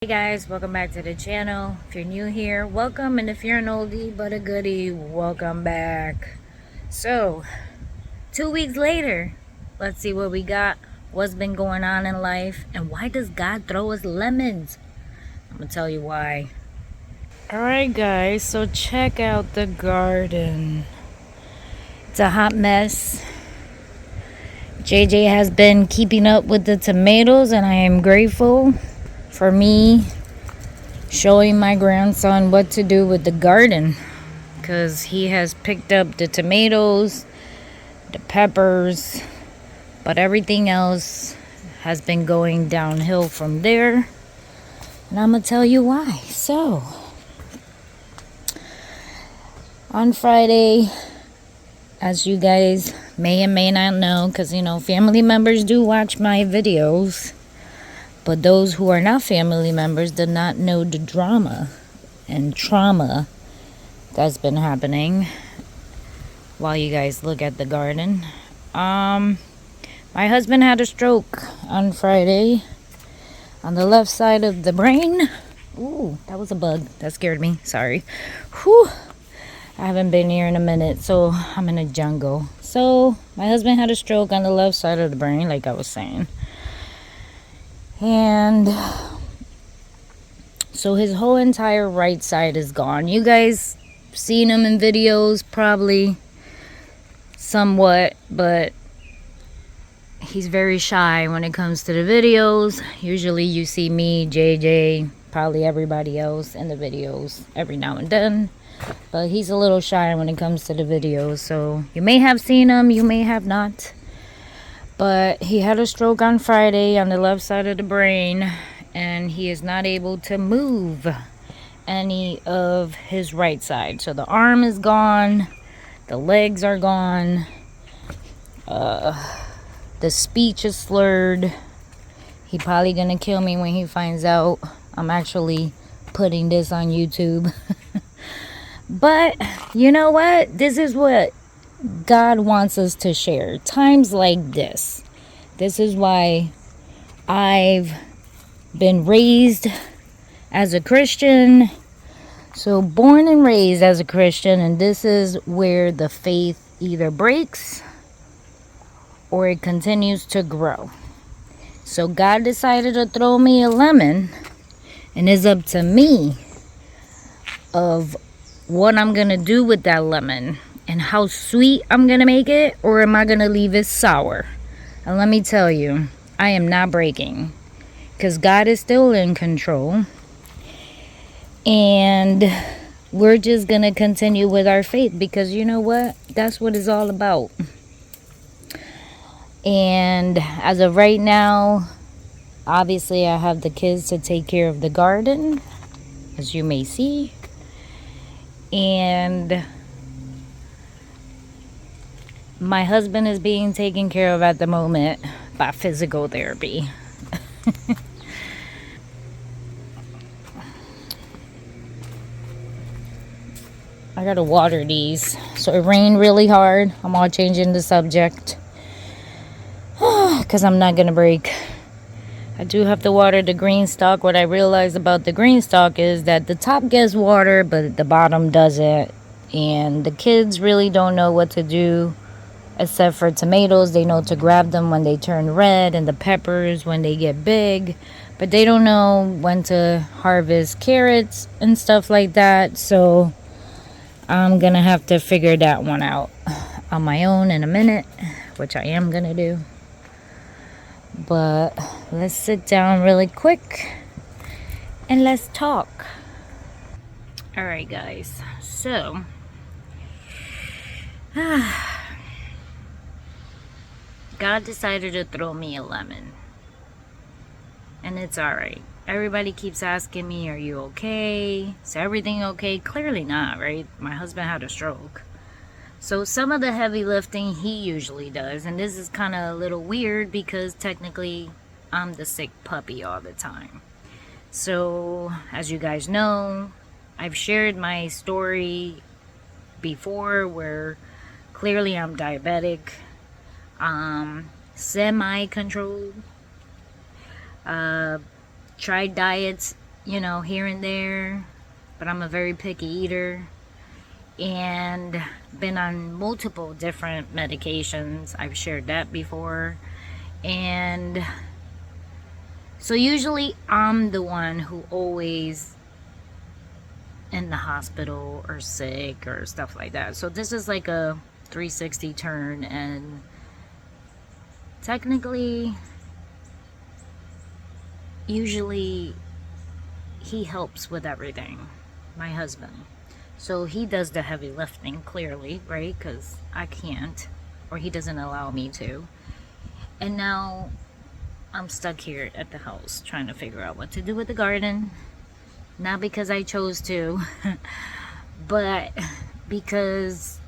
Hey guys, welcome back to the channel. If you're new here, welcome, and if you're an oldie but a goodie, welcome back. So 2 weeks later, let's see what we got, what's been going on in life, and why does God throw us lemons? I'm gonna tell you why. Alright guys, so check out the garden. It's a hot mess. JJ has been keeping up with the tomatoes, and I am grateful for me showing my grandson what to do with the garden, because he has picked up the tomatoes, the peppers, but everything else has been going downhill from there, and I'm gonna tell you why. So on Friday, as you guys may and may not know, because family members do watch my videos, but those who are not family members did not know the drama and trauma that's been happening while you guys look at the garden. My husband had a stroke on Friday on the left side of the brain. Ooh, that was a bug. That scared me. Sorry. Whew. I haven't been here in a minute, so I'm in a jungle. So my husband had a stroke on the left side of the brain, like I was saying. And so his whole entire right side is gone. You guys seen him in videos, probably somewhat, but he's very shy when it comes to the videos. Usually you see me, JJ, probably everybody else in the videos every now and then, but he's a little shy when it comes to the videos. So you may have seen him, you may have not, but he had a stroke on Friday on the left side of the brain, and he is not able to move any of his right side. So the arm is gone, the legs are gone, the speech is slurred. He probably gonna kill me when he finds out I'm actually putting this on YouTube. But you know what? This is what God wants us to share. Times like this. This is why I've been raised as a Christian. So born and raised as a Christian, and this is where the faith either breaks or it continues to grow. So God decided to throw me a lemon, and it's up to me of what I'm gonna do with that lemon and how sweet I'm gonna make it, or am I gonna leave it sour. And let me tell you, I am not breaking, because God is still in control, and we're just gonna continue with our faith, because you know what, that's what it's all about. And as of right now, obviously I have the kids to take care of the garden, as you may see, and my husband is being taken care of at the moment by physical therapy. I gotta water these. So it rained really hard. I'm all changing the subject because I'm not gonna break. I do have to water the green stalk. What I realized about the green stalk is that the top gets water, but the bottom doesn't. And the kids really don't know what to do, except for tomatoes. They know to grab them when they turn red, and the peppers when they get big. But they don't know when to harvest carrots and stuff like that. So I'm gonna have to figure that one out on my own in a minute, which I am gonna do. But let's sit down really quick and let's talk. Alright guys, so God decided to throw me a lemon, and it's alright. Everybody keeps asking me, are you okay? Is everything okay? Clearly not, right? My husband had a stroke. So some of the heavy lifting he usually does, and this is kind of a little weird because technically I'm the sick puppy all the time. So as you guys know, I've shared my story before where clearly I'm diabetic, semi-controlled, tried diets you know, here and there, but I'm a very picky eater and been on multiple different medications. I've shared that before. And so usually I'm the one who always in the hospital or sick or stuff like that. So this is like a 360 turn, and technically usually he helps with everything, my husband. So he does the heavy lifting, clearly, right? Because I can't, or he doesn't allow me to. And now I'm stuck here at the house trying to figure out what to do with the garden. Not because I chose to, but because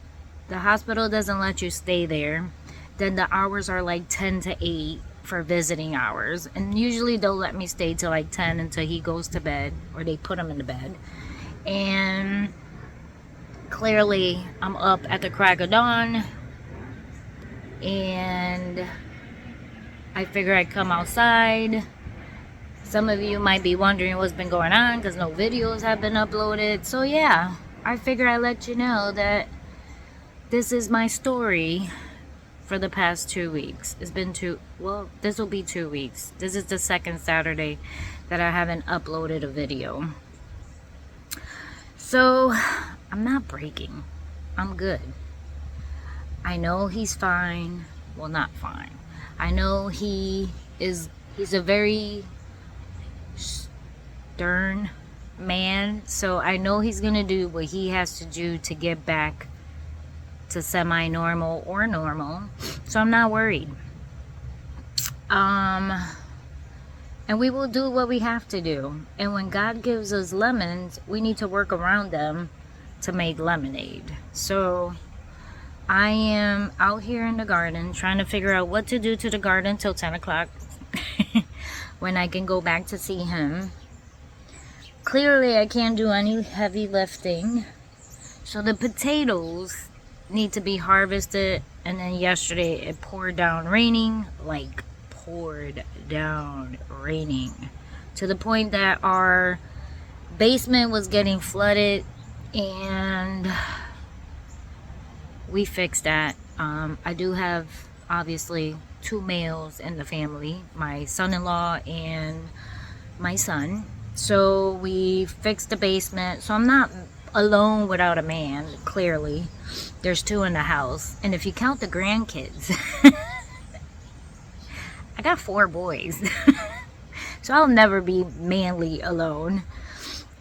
the hospital doesn't let you stay there. Then the hours are like 10 to 8 for visiting hours. And usually they'll let me stay till like 10 until he goes to bed, or they put him in the bed. And clearly I'm up at the crack of dawn, and I figure I'd come outside. Some of you might be wondering what's been going on because no videos have been uploaded. So yeah, I figure I'd let you know that this is my story for the past 2 weeks. It's been this will be 2 weeks. This is the second Saturday that I haven't uploaded a video. So I'm not breaking. I'm good. I know he's fine. Well, not fine. I know he's a very stern man, so I know he's gonna do what he has to do to get back to semi-normal or normal, so I'm not worried. And we will do what we have to do, and when God gives us lemons, we need to work around them to make lemonade. So I am out here in the garden trying to figure out what to do to the garden till 10 o'clock when I can go back to see him. Clearly I can't do any heavy lifting, so the potatoes need to be harvested. And then yesterday it poured down raining, like poured down raining, to the point that our basement was getting flooded, and we fixed that. I do have obviously 2 males in the family, my son-in-law and my son. So we fixed the basement, so I'm not alone without a man. Clearly there's 2 in the house, and if you count the grandkids I got 4 boys so I'll never be manly alone.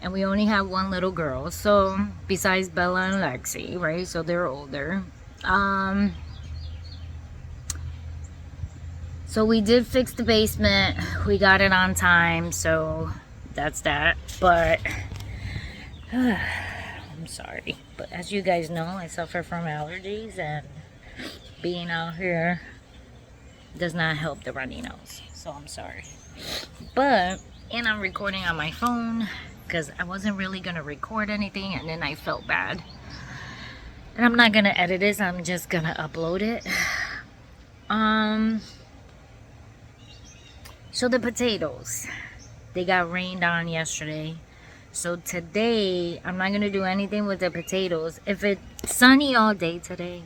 And we only have 1 little girl, so besides Bela and Lexi, right? So they're older. So we did fix the basement. We got it on time, so that's that. But I'm sorry, but as you guys know, I suffer from allergies, and being out here does not help the runny nose. So I'm sorry. And I'm recording on my phone because I wasn't really gonna record anything, and then I felt bad. And I'm not gonna edit this, I'm just gonna upload it. So the potatoes, they got rained on yesterday. So today, I'm not gonna do anything with the potatoes. If it's sunny all day today,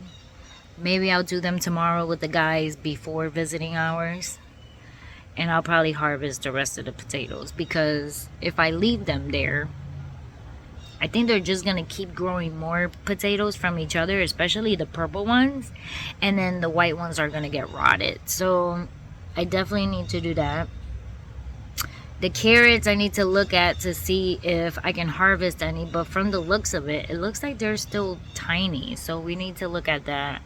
maybe I'll do them tomorrow with the guys before visiting hours. And I'll probably harvest the rest of the potatoes, because if I leave them there, I think they're just gonna keep growing more potatoes from each other, especially the purple ones, and then the white ones are gonna get rotted. So I definitely need to do that. The carrots I need to look at to see if I can harvest any, but from the looks of it, it looks like they're still tiny, so we need to look at that.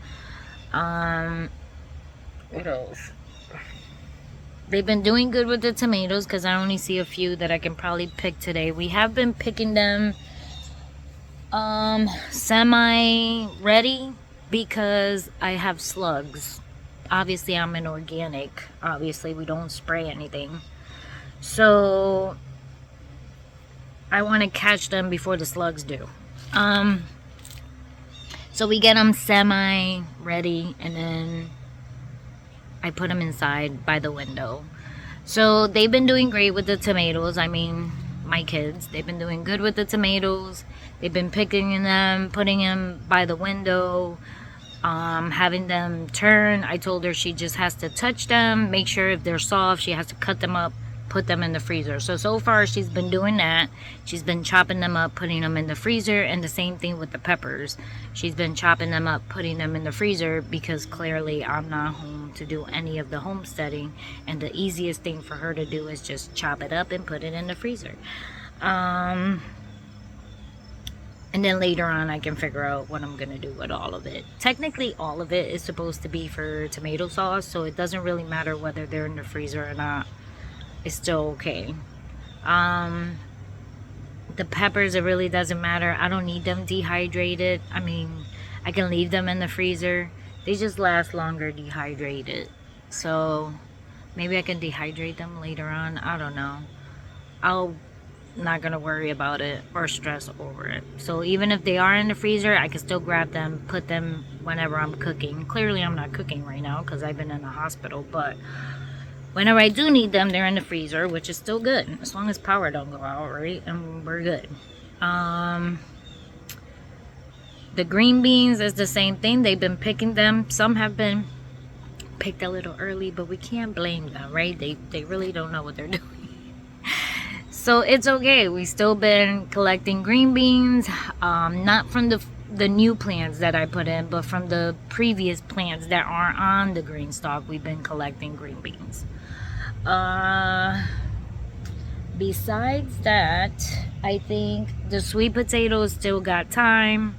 What else? They've been doing good with the tomatoes because I only see a few that I can probably pick today. We have been picking them semi-ready because I have slugs. Obviously, I'm an organic. Obviously, we don't spray anything. So, I want to catch them before the slugs do. So we get them semi-ready, and then I put them inside by the window. So they've been doing great with the tomatoes. I mean, my kids. They've been doing good with the tomatoes. They've been picking them, putting them by the window, having them turn. I told her she just has to touch them, make sure if they're soft, she has to cut them up, put them in the freezer. So far she's been doing that. She's been chopping them up, putting them in the freezer, and the same thing with the peppers. She's been chopping them up, putting them in the freezer, because clearly I'm not home to do any of the homesteading, and the easiest thing for her to do is just chop it up and put it in the freezer. And then later on I can figure out what I'm gonna do with all of it. Technically all of it is supposed to be for tomato sauce, so it doesn't really matter whether they're in the freezer or not. It's still okay. The peppers, it really doesn't matter. I don't need them dehydrated. I mean, I can leave them in the freezer. They just last longer dehydrated. So maybe I can dehydrate them later on. I don't know. I'll not gonna worry about it or stress over it. So even if they are in the freezer, I can still grab them, put them whenever I'm cooking. Clearly I'm not cooking right now because I've been in the hospital, but whenever I do need them, they're in the freezer, which is still good as long as power don't go out, right? And we're good. The green beans is the same thing. They've been picking them. Some have been picked a little early, but we can't blame them, right? They really don't know what they're doing. So it's okay. We still been collecting green beans, not from the new plants that I put in, but from the previous plants that are on the green stalk. We've been collecting green beans. Besides that, I think the sweet potatoes still got time.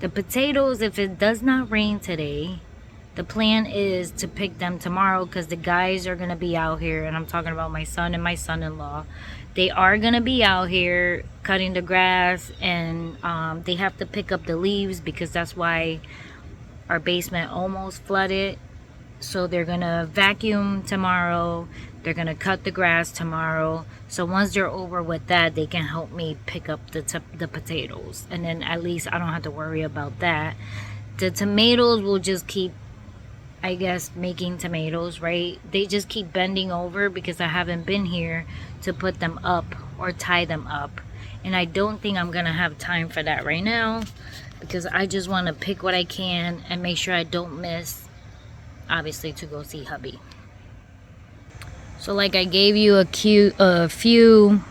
The potatoes, if it does not rain today, the plan is to pick them tomorrow, because the guys are going to be out here, and I'm talking about my son and my son-in-law. They are going to be out here cutting the grass, and they have to pick up the leaves because that's why our basement almost flooded. So they're going to vacuum tomorrow. They're going to cut the grass tomorrow. So once they're over with that, they can help me pick up the potatoes. And then at least I don't have to worry about that. The tomatoes will just keep, I guess, making tomatoes, right? They just keep bending over because I haven't been here to put them up or tie them up. And I don't think I'm gonna have time for that right now, because I just want to pick what I can and make sure I don't miss, obviously, to go see hubby. So like I gave you a few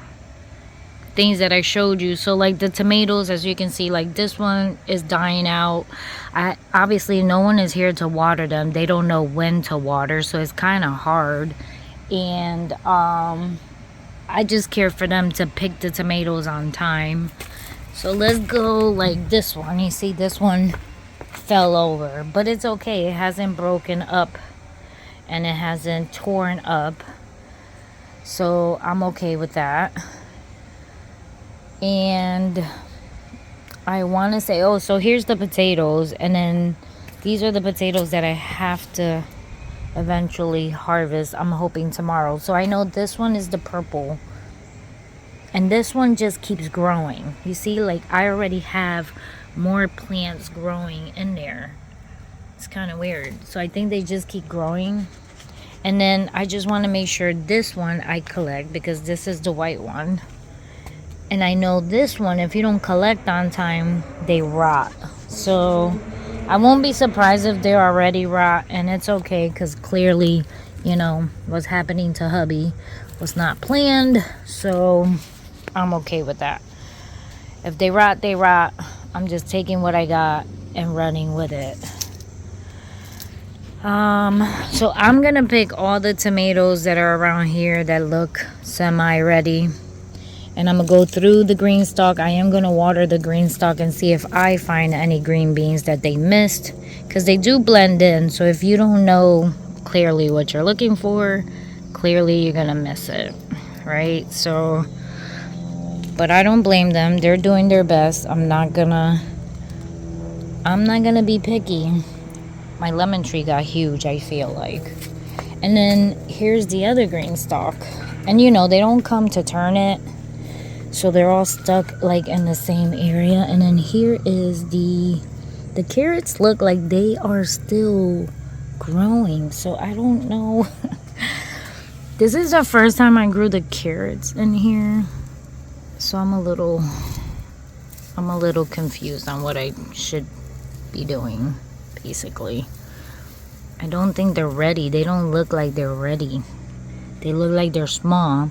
things that I showed you. So like the tomatoes, as you can see, like this one is dying out. Obviously no one is here to water them. They don't know when to water, so it's kind of hard. And I just care for them to pick the tomatoes on time. So let's go like this one. You see this one fell over, but it's okay. It hasn't broken up and it hasn't torn up, so I'm okay with that. And I want to say, oh, so here's the potatoes, and then these are the potatoes that I have to eventually harvest. I'm hoping tomorrow. So I know this one is the purple, and this one just keeps growing. You see, like I already have more plants growing in there. It's kind of weird. So I think they just keep growing. And then I just want to make sure this one I collect, because this is the white one. And I know this one, if you don't collect on time, they rot. So I won't be surprised if they're already rot, and it's okay, because clearly, you know, what's happening to hubby was not planned. So I'm okay with that. If they rot, they rot. I'm just taking what I got and running with it. So I'm gonna pick all the tomatoes that are around here that look semi-ready. And I'm going to go through the green stalk. I am going to water the green stalk and see if I find any green beans that they missed, because they do blend in. So if you don't know clearly what you're looking for, clearly you're going to miss it, right? So, but I don't blame them. They're doing their best. I'm not going to be picky. My lemon tree got huge, I feel like. And then here's the other green stalk. And you know, they don't come to turn it. So they're all stuck like in the same area. And then here is the carrots look like they are still growing. So I don't know. This is the first time I grew the carrots in here. So I'm a little confused on what I should be doing, basically. I don't think they're ready. They don't look like they're ready. They look like they're small.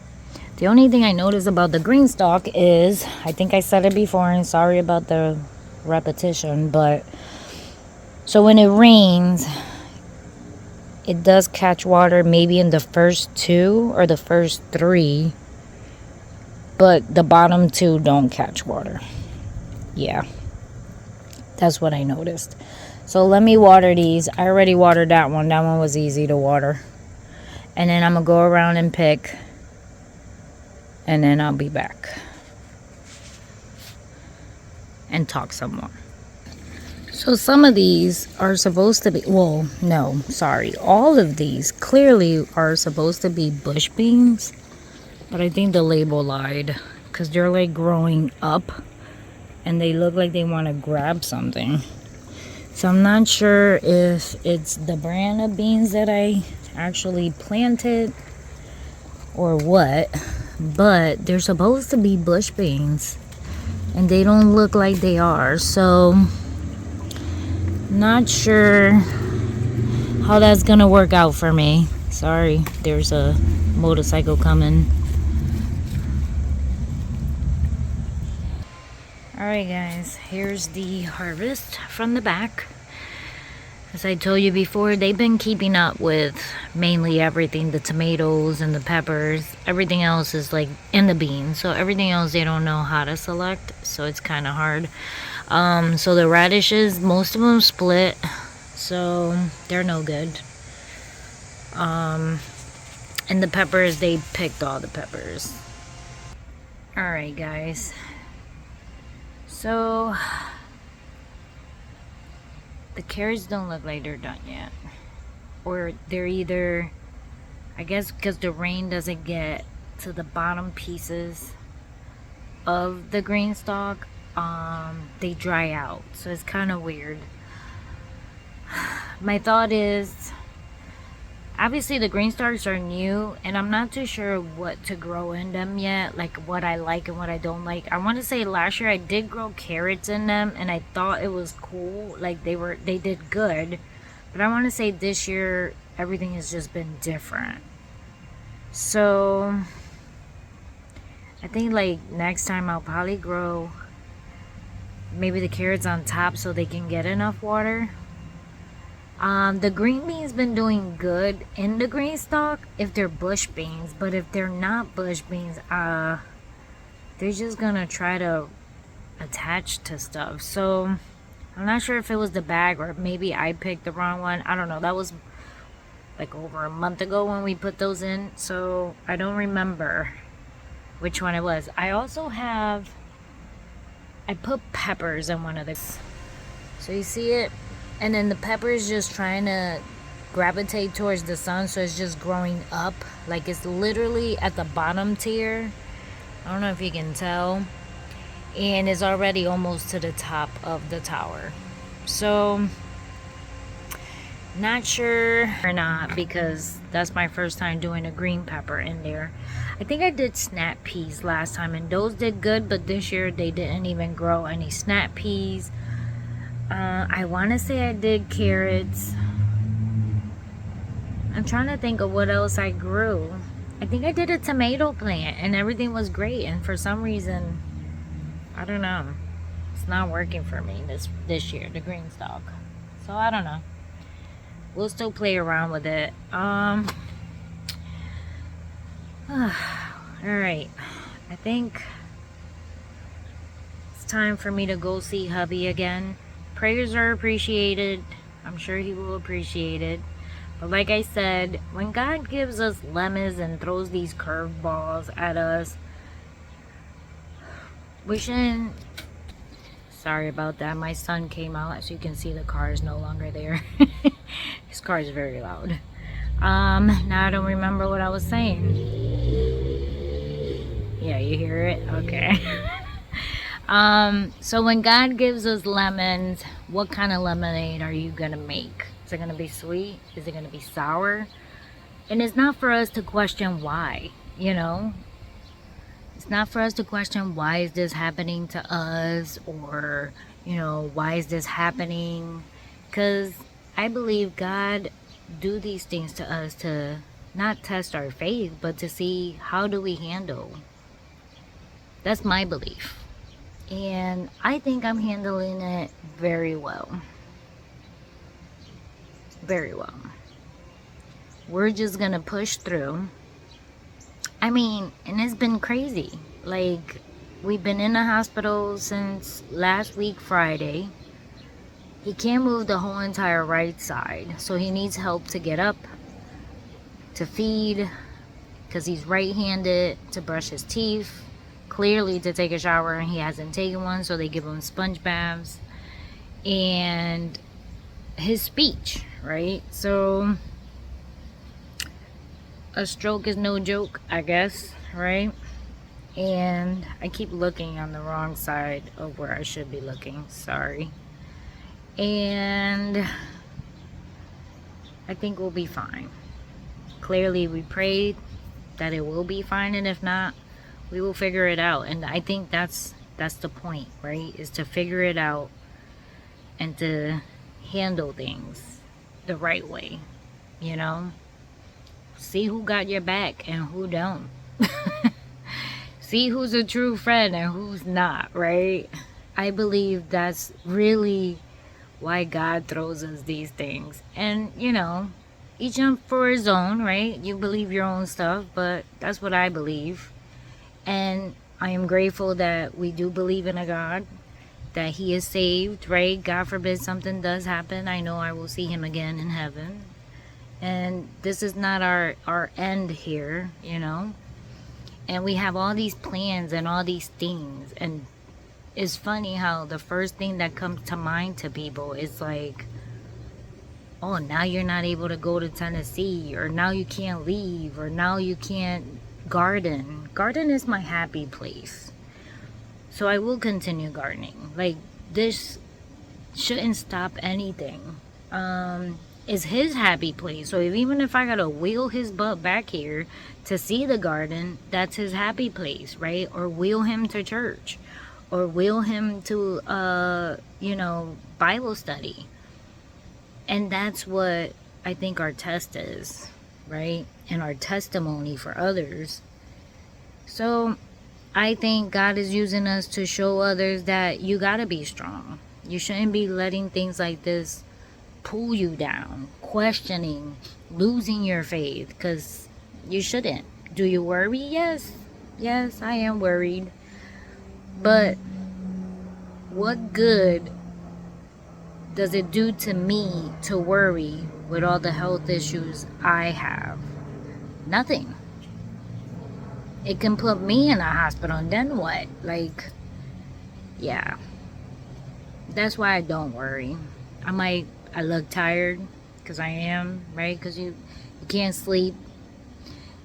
The only thing I noticed about the green stalk is, I think I said it before, and sorry about the repetition, but so when it rains, it does catch water maybe in the first 2 or the first 3, but the bottom 2 don't catch water. Yeah, that's what I noticed. So let me water these. I already watered that one. That one was easy to water. And then I'm going to go around and pick. And then I'll be back. And talk some more. So some of these are supposed to be... Well, no, sorry. All of these clearly are supposed to be bush beans. But I think the label lied. Because they're like growing up. And they look like they want to grab something. So I'm not sure if it's the brand of beans that I actually planted or what, but they're supposed to be bush beans and they don't look like they are. So not sure how that's gonna work out for me. Sorry, there's a motorcycle coming. Alright guys, here's the harvest from the back. As I told you before, they've been keeping up with mainly everything, the tomatoes and the peppers. Everything else is like in the beans, so everything else they don't know how to select, so it's kind of hard. So the radishes, most of them split, so they're no good. And the peppers, they picked all the peppers. Alright guys, so the carrots don't look like they're done yet, or they're either, I guess because the rain doesn't get to the bottom pieces of the green stalk, they dry out, so it's kind of weird. My thought is, obviously the green stalks are new and I'm not too sure what to grow in them yet, like what I like and what I don't like. I want to say last year I did grow carrots in them and I thought it was cool, like they did good, but I want to say this year everything has just been different. So I think like next time I'll probably grow maybe the carrots on top so they can get enough water. The green beans been doing good in the green stalk if they're bush beans, but if they're not bush beans, they're just gonna try to attach to stuff. So I'm not sure if it was the bag or maybe I picked the wrong one. I don't know. That was like over a month ago when we put those in, so I don't remember which one it was. I also have, I put peppers in one of the, so you see it, and then the pepper is just trying to gravitate towards the sun, so it's just growing up, like it's literally at the bottom tier. I don't know if you can tell, and it's already almost to the top of the tower. So not sure or not, because that's my first time doing a green pepper in there. I think I did snap peas last time and those did good, but this year they didn't even grow any snap peas. I want to say I did carrots. I'm trying to think of what else I grew. I think I did a tomato plant and everything was great, and for some reason, I don't know, it's not working for me this year, the green stalk. So I don't know. We'll still play around with it. Alright, I think it's time for me to go see hubby again. Prayers are appreciated. I'm sure he will appreciate it. But like I said, when God gives us lemons and throws these curveballs at us, we shouldn't... Sorry about that. My son came out. As you can see, the car is no longer there. His car is very loud. Now I don't remember what I was saying. Yeah, you hear it? Okay. So when God gives us lemons, what kind of lemonade are you gonna make? Is it gonna be sweet? Is it gonna be sour? And it's not for us to question why, you know? it's not for us to question, why is this happening to us? Or, you know, why is this happening? Because I believe God do these things to us to not test our faith, but to see how do we handle. That's my belief. And I think I'm handling it very well. Very well. We're just gonna push through. I mean, and it's been crazy. Like, we've been in the hospital since last week Friday. He can't move the whole entire right side, so he needs help to get up, to feed, because he's right-handed, to brush his teeth, clearly to take a shower, and he hasn't taken one, so they give him sponge baths, and his speech, right? So a stroke is no joke, I guess, right? And I keep looking on the wrong side of where I should be looking, sorry. And I think we'll be fine. Clearly we prayed that it will be fine, and if not, we will figure it out. And I think that's the point, right? Is to figure it out and to handle things the right way, you know? See who got your back and who don't. See who's a true friend and who's not, right? I believe that's really why God throws us these things. And, you know, each one for his own, right? You believe your own stuff, but that's what I believe. And I am grateful that we do believe in a God, that he is saved, right? God forbid something does happen, I know I will see him again in heaven. And this is not our end here, you know? And we have all these plans and all these things. And it's funny how the first thing that comes to mind to people is like, oh, now you're not able to go to Tennessee, or now you can't leave, or now you can't garden. Garden is my happy place. So I will continue gardening. Like, this shouldn't stop anything. It's his happy place. So even if I gotta wheel his butt back here to see the garden, that's his happy place, right? Or wheel him to church, or wheel him to you know, Bible study. And that's what I think our test is, right? And our testimony for others. So I think God is using us to show others that you gotta be strong. You shouldn't be letting things like this pull you down, questioning, losing your faith, because you shouldn't. Do you worry? Yes, I am worried. But what good does it do to me to worry with all the health issues I have? Nothing. It can put me in a hospital, and then what? Like, yeah, that's why I don't worry. I look tired, because I am, right? Because you can't sleep.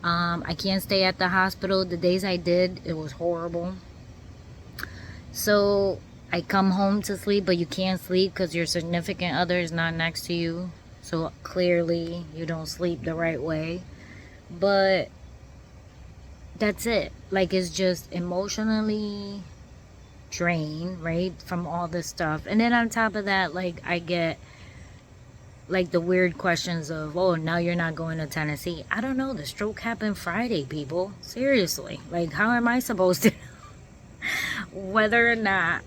I can't stay at the hospital. The days I did, it was horrible. So I come home to sleep, but you can't sleep because your significant other is not next to you. So clearly you don't sleep the right way. But that's it. Like, it's just emotionally drained, right? From all this stuff. And then on top of that, like, I get like the weird questions of, oh, now you're not going to Tennessee. I don't know. The stroke happened Friday, people. Seriously. Like, how am I supposed to know whether or not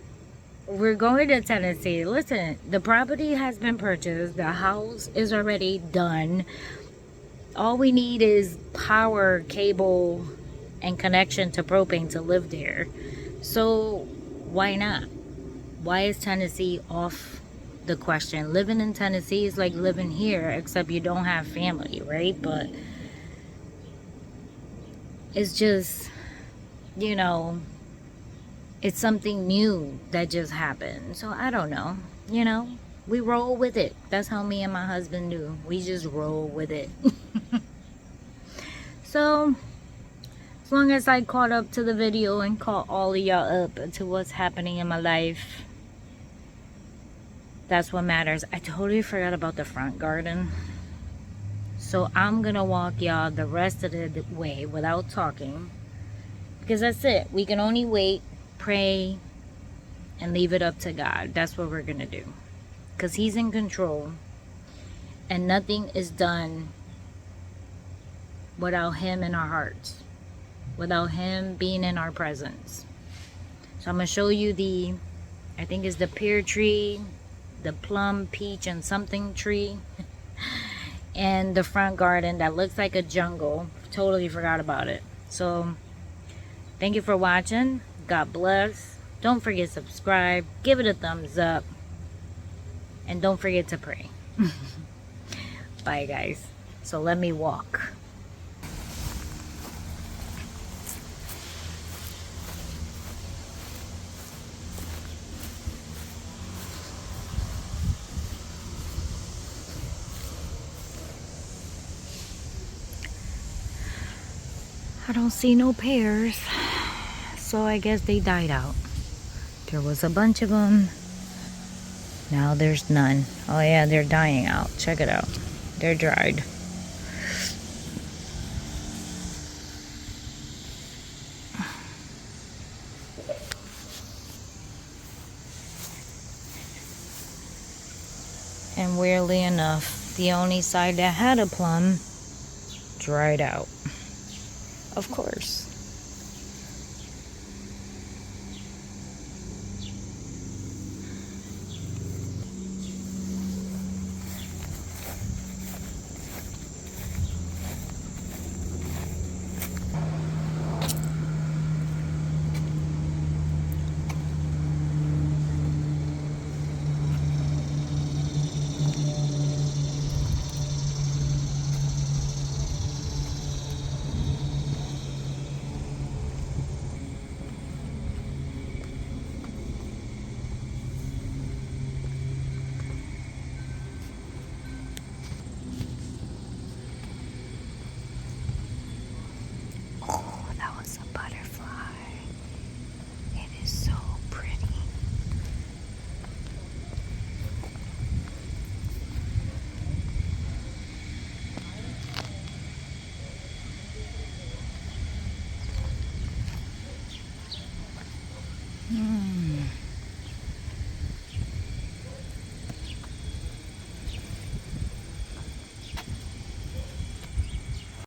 we're going to Tennessee? Listen, the property has been purchased. The house is already done. All we need is power, cable, and connection to propane to live there. So why not? Why is Tennessee off the question? Living in Tennessee is like living here, except you don't have family, right? But it's just, you know, it's something new that just happened. So I don't know, you know, we roll with it. That's how me and my husband do. We just roll with it. So as long as I caught up to the video and caught all of y'all up to what's happening in my life, that's what matters. I totally forgot about the front garden. So I'm gonna walk y'all the rest of the way without talking, Because that's it. We can only wait, pray, and leave it up to God. That's what we're going to do. Because He's in control. And nothing is done without Him in our hearts. Without Him being in our presence. So I'm going to show you the, I think it's the pear tree, the plum, peach, and something tree. And the front garden that looks like a jungle. Totally forgot about it. So thank you for watching. God bless. Don't forget to subscribe. Give it a thumbs up. And don't forget to pray. Bye, guys. So let me walk. I don't see no pears. So I guess they died out. There was a bunch of them. Now there's none. Oh yeah, they're dying out. Check it out. They're dried. And weirdly enough, the only side that had a plum dried out. Of course. Oh, that was a butterfly. It is so pretty. Hmm.